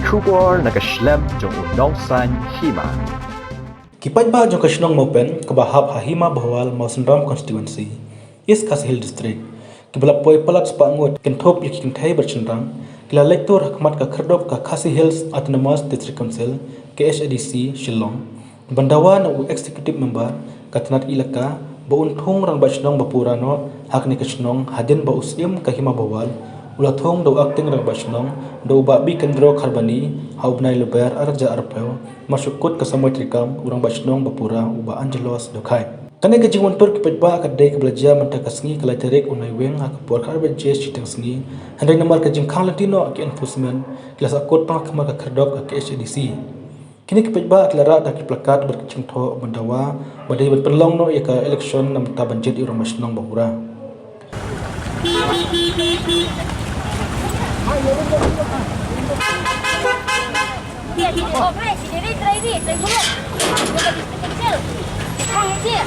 Kubor nakaslem jong unongsan Hima. Ki Paidbah jong ka Shnong Mawpen ka bahab ha Hima bahwal Mawsenram constituency is Khadc district ki bala poi palat spangot ken thop li kin thai berchenrang kila lektor Hakhmat ka Kyrdop ka Khadc Hills Autonomous District Council KHDC Shnong bandawa na executive member katnat ilaka baun thong rang ba Shnong bapurano hakni ka Shnong hadin ba usim ka Hima bahwal ula thong do acting rang ba Shnong do ba bi kendro kharbani haubnai luber arja arpeu masukut ka samoy trikam urang ba Shnong bapura uba angelos dokhai kane ka jingon tur ki Paidbah ka dei ka blaja manta ka sngi kala terek unai weng ha ka por kharbe je chitang sngi handai namar ka jing khang latino ki enforcement kila sa kot pa khama ka Kyrdop ka KHDC kini ki Paidbah klara da ki plakat berkecing tho bandawa badai ban penlong no ya ka election nam ta banjit urang ba Shnong bapura Dia di operasi sendiri try dulu. Kita kecil. Kang dia.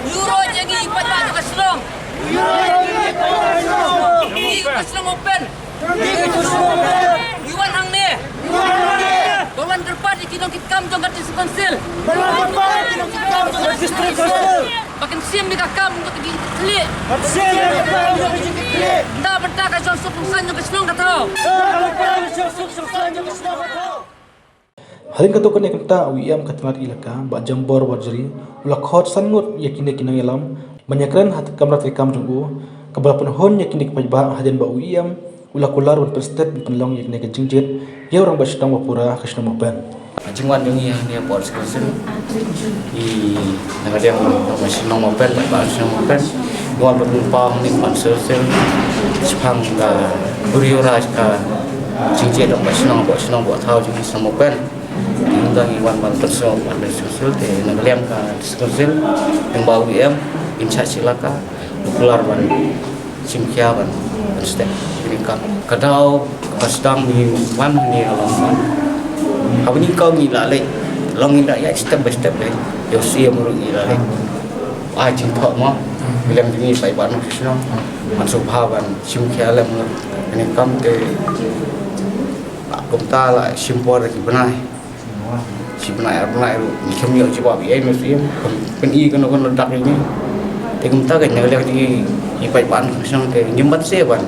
Euro jadi Paidbah ke Shnong. Ke Shnong Mawpen. Iwan hang ni. Kawan terpad di kinong kitkam jong kat konsil. Makin sim di kakam untuk di klik. Nda bentak ka jong supung san jong ke Shnong kata. Halin ka to kane kanta wiam katnat ilaka ba jambor wajri ula khot sangut yakine kinang yalam banyakran hat kamrat rekam junggu kabal penhon yakine Paidbah haden ba wiam ula kular wan perstet penlong yakine ke jingjit ye orang ba Shnong bapura ka Shnong Mawpen jingwan yung ni por sekusen I ngadem ba Shnong Mawpen ba Shnong Mawpen gwan bernumpang ni konsulsen sepang ka buriura ka jingjit ba Shnong ba thau jing Shnong Mawpen Undang Iwan ban tersong ban susul te nagliam ka diskusil yang bau em incha silaka keluar ban simkia ban step ini kan kadau kasdang ni wan ni alam abni kau ni lale long ni ya step by step le yo sia muru ni lale jing thok mo bilang ni Paidbah no kisno masuk ban simkia lam ini kam te kumta la simpor ki benai si benai ni kami yo jawab ai no sim pen I kan ledak ini tegum ta kan ngalek di Paidbah sang ke nyembat seban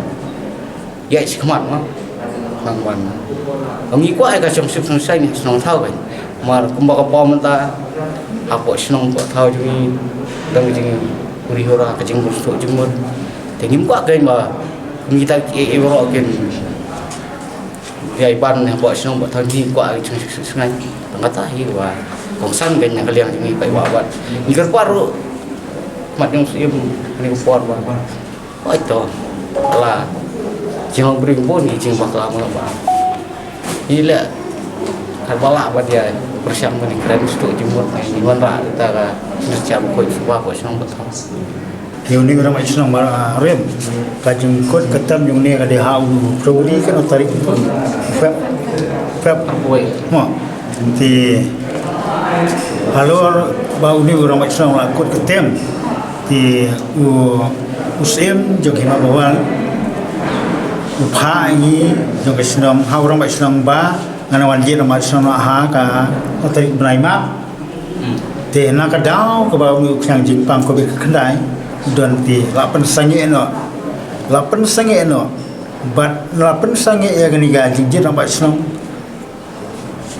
ya si Hakhmat ma hangwan ngi ko ai ka som sip sang sai ni Shnong thau kan mar kumba ka pom ta apo Shnong ko thau ji dang jing uri hora ka jing mustu jumur tegim ko kan ma ngi ta e ro ken ya ban apo Shnong ko thau ji ko ai chung sungai ngata hi wa kongsan kan yang kalian ini Paidbah wat ni kerparu mat yang sim ni kuat ba oh itu lah jeng bring pun ni jeng bakal lama ba ila karbala ba dia persiapan ni keren stu jemur ni wanra kita ka siap ko suwa ko Shnong betul yung ni orang Shnong rem kajeng kot ketam yung ni kada hau prodi kan tarik pep mo thì halo bau ni orang Shnong kot ketem thì usem jong Hima bahwal upha ini jong Shnong hau orang Shnong ba nganawan je orang Shnong ha ka tarik braima thì na ka dau ka bau ni sang jing pang ko be khandai don ti lapan sange no but lapan sange ya gani ga jing je orang Shnong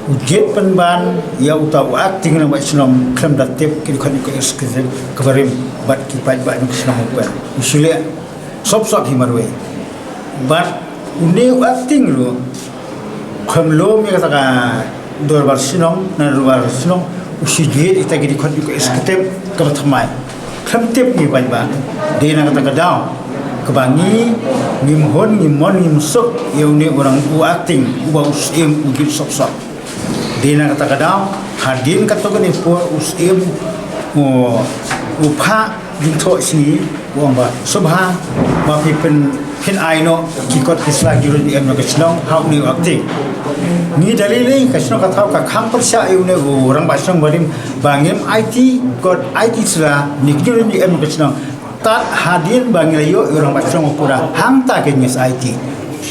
ujet penban ya utau acting nama Shnong klem datip ki kan ko excuse kabarim bat ki Paidbah ni Shnong Mawpen usule sop himarwe but uni acting ro khamlo mi kata ka dorbar Shnong na dorbar Shnong usujet ita ki kan ko excuse ka thamai klem tip ni Paidbah de na kata ka daw kebangi ngimhon ngimon ngimsuk ni orang acting usim ugil sok dina kata kadang hadin kata ni po usim upha jinto sini uang ba subha ma pipen pin aino kikot kislah jurun di emno Shnong hau ni acting ni dalili Shnong kata ka kham persya ni orang ba Shnong barim bangim IT kot IT sila ni jurun di emno Shnong tat hadin bangilayo orang ba Shnong pura hang ta ke nyes IT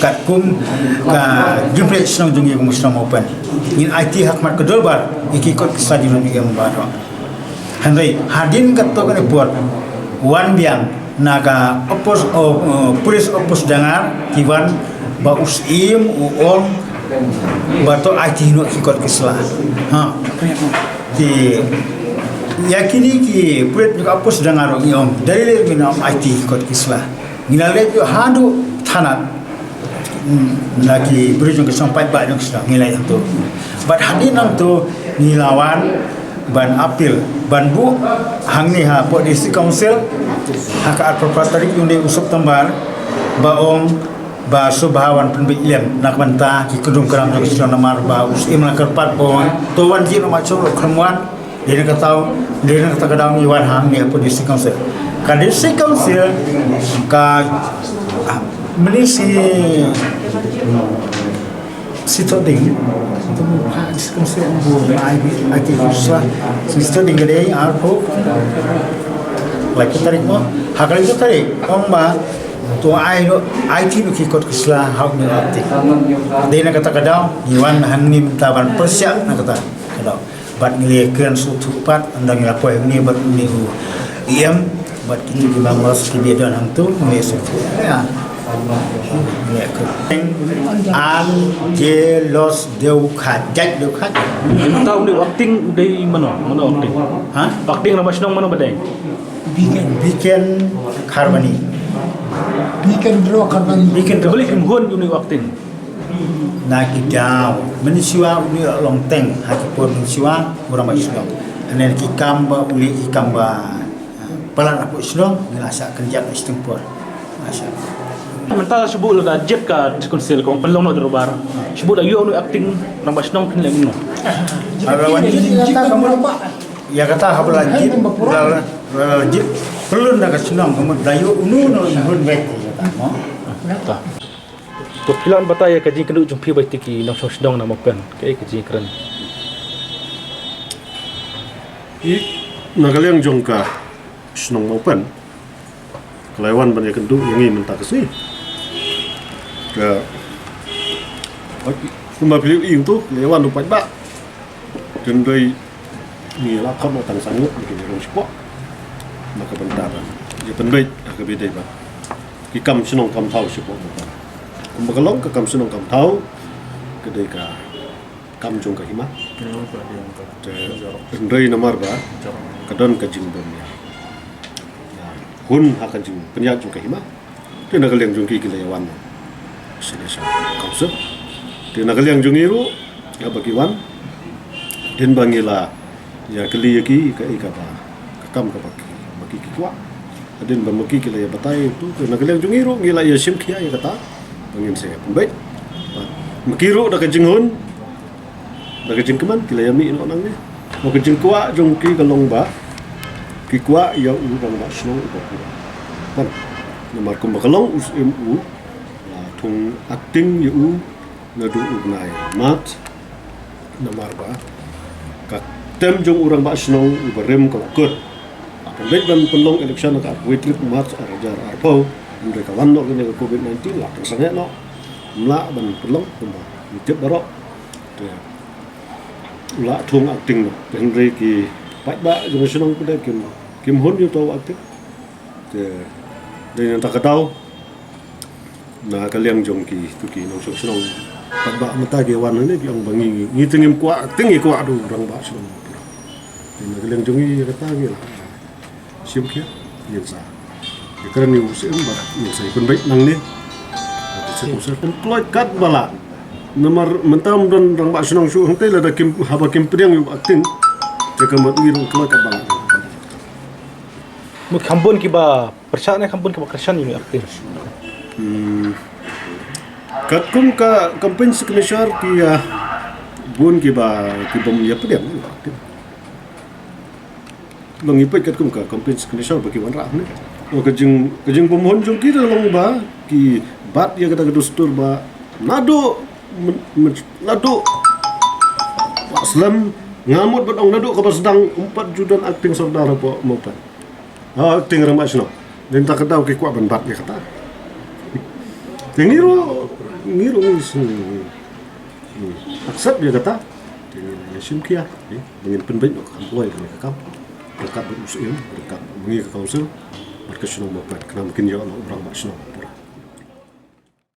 kat kum ka jumpa Shnong jungi kum Shnong Mawpen in IT Hakhmat kedolbar ikikot kisah jurun di emno ba Henry hadin kata ni buat wan biang naga polis opus dengar kiwan ba usim uom bato IT no kikot kislah ki yakini ki polis juga opus dengar om dari minam IT kikot kislah ngilale jo hadu tanat lagi beri jong sampai ba jong kislah ngilai tu bat hadin nang tu nilawan ban apil ban bu hang ni ha po district council hak proprietary unit usup tambar baong ba subhawan penbik lem nak banta ki kudum keram jong sino namar ba usim nak kerpat pon to wan ji no macho kremwan dia kata kadang iwan hang ni po district council ka district council ka menisi sito ding itu habis konsep bu ai ti susah sito ding gede arpo lagi tarik mo hakal itu tarik omba tu ai no IT no kikot kislah hau ni ati dena kata kadang iwan hangnim taban persyak na kata kadang bat ngile kran sutu pat andang lapo ni bat ni iem bat kitu di bangos ki bedan hang tu ni sutu ya Angelos deu Khadc Kita tahu ni acting dari mana acting? Acting nama Shnong mana badai? Bikin Karbani. Bikin boleh kimhon ni acting. Nak daw menisiwa uni longteng hakipun menisiwa orang Shnong. Anen kikamba uli kikamba pelan aku Shnong ngelasa kerja istempur. Masya. Mentara sebut lo dah jet ka konsil kong pelong no derubar. Sebut dah you nu acting nambah Shnong kin lagi no. Lawan kata kamu ya kata habul lanjut lanjut perlu nak Shnong kamu dayu unu no hun baik kata. Kepilan bataya kaji kena jumpi baitiki nang Shnong na Mawpen. Kai kaji keren. Nagaliang jongka Shnong Mawpen. Kelaiwan banyak kendu yang ingin mentah kesini. Ke rumah beliau itu lewat tu Paidbah dan dari ni lah kau tang sanggup begini orang sepok maka bentar dia penbaik agak beda bah kikam Shnong kam tahu sepok kumbakalong ke kam Shnong kam tahu kedai ka kam jong ka Hima dan dari namar bah kadon kajing bomnya hun akan jing penyak jong ka Hima dia nak liang jong ki lewat Selesa kausa dia nak liang jungiru ya bagiwan den bangila ya keli ki ka ikaba kakam ka baki kikwa den bamaki kila ya batai tu dia nak liang jungiru ngila ya sim kia ya kata bangin saya baik makiru dak jinghun dak jingkeman kila ya mi no nang ni mo ke jingkwa jong ki kalong ba kikwa ya u bang ba Shnong ba kan nomor kumbakalong usim u tung acting yu ngadu ugnai mat namar ba ka tem jong urang ba Shnong uberem ka kut apabila ban pelong election ka witrik mat arajar arpo mereka wanno kene COVID-19 lah sangat no mla ban pelong kumba mitip barok la tung acting henry ki Paidbah jong Shnong pada kim hon yu to acting de tak tahu na kaliang jongki tuki nong Shnong Paidbah mata ge wan ni yang bangi ni tengim kwa tengi kwa du orang ba Shnong na kaliang jongi kata ge lah sim kia yen sa ke keren ni usim ba yen sa ikun baik nang ni se employ kat bala nomor mentam don orang ba Shnong su hangte la da kim haba kim priang yu acting ke kemat ni employ kat bala Mu kambun kiba percaya kambun kiba kersan ini aktif. Katkum ka campaign signature ki bun ki ba ya pediam long ipet katkum ka campaign signature bagi wan rak ni o kajing pemohon jong ki long ba ki bat ya kata dustur ba nado Aslam ngamut batong nado ka sedang 4 judan acting saudara po Mawpen acting ramai Shnong dan tak ketahu ki kuat ban bat ya kata Tengiru accept dia kata dengan simkia dengan penbaik kampoi dengan kakak dekat berusia dekat mengi ke kawasan berkesenang Mawpen kena mungkin dia orang Shnong